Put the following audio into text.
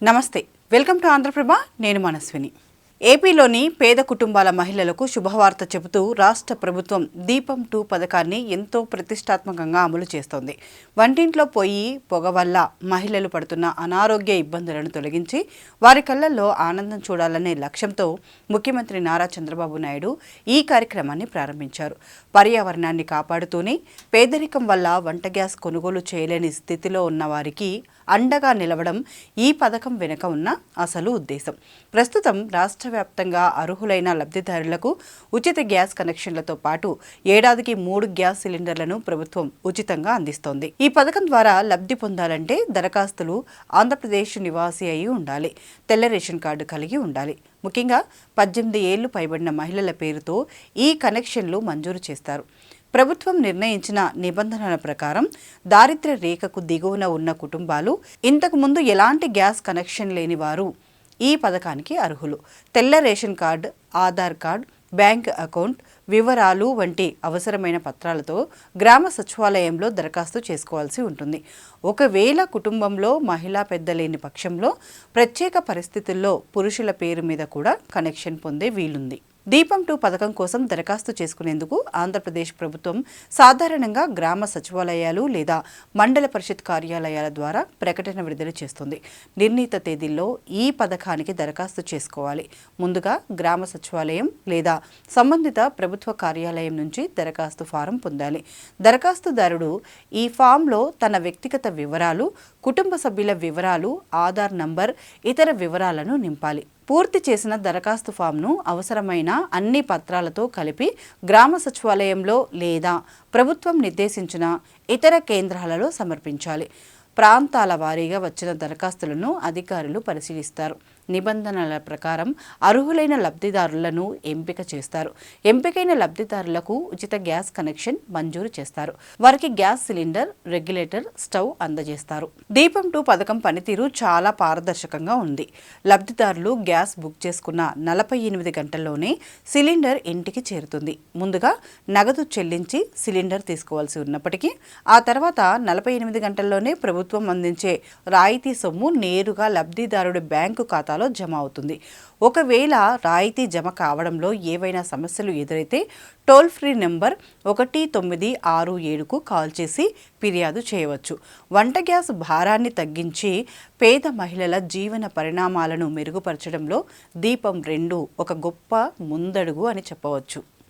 నమస్తే, welcome to Andhraprabha. నేను మనస్విని. ఏపీలోని పేద కుటుంబాల మహిళలకు శుభవార్త చెబుతూ రాష్ట్ర ప్రభుత్వం దీపం 2 పథకాన్ని ఎంతో ప్రతిష్టాత్మకంగా అమలు చేస్తోంది. వంటింట్లో పొయ్యి పొగ వల్ల మహిళలు పడుతున్న అనారోగ్య ఇబ్బందులను తొలగించి వారి కళ్ళల్లో ఆనందం చూడాలనే లక్ష్యంతో ముఖ్యమంత్రి నారా చంద్రబాబు నాయుడు ఈ కార్యక్రమాన్ని ప్రారంభించారు. పర్యావరణాన్ని కాపాడుతూనే పేదరికం వల్ల వంట గ్యాస్ కొనుగోలు చేయలేని స్థితిలో ఉన్న వారికి అండగా నిలవడం ఈ పథకం వెనుక ఉన్న అసలు ఉద్దేశం. ప్రస్తుతం రాష్ట్ర వ్యాప్తంగా అర్హులైన లబ్ధిదారులకు ఉచిత గ్యాస్ కనెక్షన్లతో పాటు ఏడాదికి 3 గ్యాస్ సిలిండర్లను ప్రభుత్వం ఉచితంగా అందిస్తోంది. ఈ పథకం ద్వారా లబ్ధి పొందాలంటే దరఖాస్తులు ఆంధ్రప్రదేశ్ నివాసి అయి ఉండాలి, తెల్ల రేషన్ కార్డు కలిగి ఉండాలి. ముఖ్యంగా 18 ఏళ్లు పైబడిన మహిళల పేరుతో ఈ కనెక్షన్లు మంజూరు చేస్తారు. ప్రభుత్వం నిర్ణయించిన నిబంధనల ప్రకారం దారిద్ర్య రేఖకు దిగువన ఉన్న కుటుంబాలు, ఇంతకుముందు ఎలాంటి గ్యాస్ కనెక్షన్ లేని వారు ఈ పథకానికి అర్హులు. తెల్ల ration card, Aadhaar card, bank account వివరాలు వంటి అవసరమైన పత్రాలతో గ్రామ సచివాలయంలో దరఖాస్తు చేసుకోవాల్సి ఉంటుంది. ఒకవేళ కుటుంబంలో మహిళా పెద్ద లేని పక్షంలో ప్రత్యేక పరిస్థితుల్లో పురుషుల పేరు మీద కూడా కనెక్షన్ పొందే వీలుంది. దీపం 2 పథకం కోసం దరఖాస్తు చేసుకునేందుకు ఆంధ్రప్రదేశ్ ప్రభుత్వం సాధారణంగా గ్రామ సచివాలయాలు లేదా మండల పరిషత్ కార్యాలయాల ద్వారా ప్రకటన విడుదల చేస్తుంది. నిర్ణీత తేదీల్లో ఈ పథకానికి దరఖాస్తు చేసుకోవాలి. ముందుగా గ్రామ సచివాలయం లేదా సంబంధిత ప్రభుత్వ కార్యాలయం నుంచి దరఖాస్తు ఫారం పొందాలి. దరఖాస్తుదారుడు ఈ ఫామ్లో తన వ్యక్తిగత వివరాలు, కుటుంబ సభ్యుల వివరాలు, ఆధార్ నంబర్, ఇతర వివరాలను నింపాలి. పూర్తి చేసిన దరఖాస్తు ఫామ్ను అవసరమైన అన్ని పత్రాలతో కలిపి గ్రామ సచివాలయంలో లేదా ప్రభుత్వం నిర్దేశించిన ఇతర కేంద్రాలలో సమర్పించాలి. ప్రాంతాల వారీగా వచ్చిన దరఖాస్తులను అధికారులు పరిశీలిస్తారు. నిబంధనల ప్రకారం అర్హులైన లబ్ధిదారులను ఎంపిక చేస్తారు. ఎంపికైన లబ్ధిదారులకు ఉచిత గ్యాస్ కనెక్షన్ మంజూరు చేస్తారు. వారికి గ్యాస్ సిలిండర్, రెగ్యులేటర్, స్టవ్ అందజేస్తారు. దీపం 2 పథకం పనితీరు చాలా పారదర్శకంగా ఉంది. లబ్ధిదారులు గ్యాస్ బుక్ చేసుకున్న 48 గంటల్లోనే సిలిండర్ ఇంటికి చేరుతుంది. ముందుగా నగదు చెల్లించి సిలిండర్ తీసుకోవాల్సి ఉన్నప్పటికీ ఆ తర్వాత 48 గంటల్లోనే ప్రభుత్వం అందించే రాయితీ సొమ్ము నేరుగా లబ్ధిదారుడి బ్యాంకు ఖాతాలో జమ అవుతుంది. ఒకవేళ రాయితీ జమ కావడంలో ఏవైనా సమస్యలు ఎదురైతే టోల్ ఫ్రీ నెంబర్ 1967కు కాల్ చేసి ఫిర్యాదు చేయవచ్చు. వంట గ్యాస్ భారాన్ని తగ్గించి పేద మహిళల జీవన పరిణామాలను మెరుగుపరచడంలో దీపం 2 ఒక గొప్ప ముందడుగు అని చెప్పవచ్చు.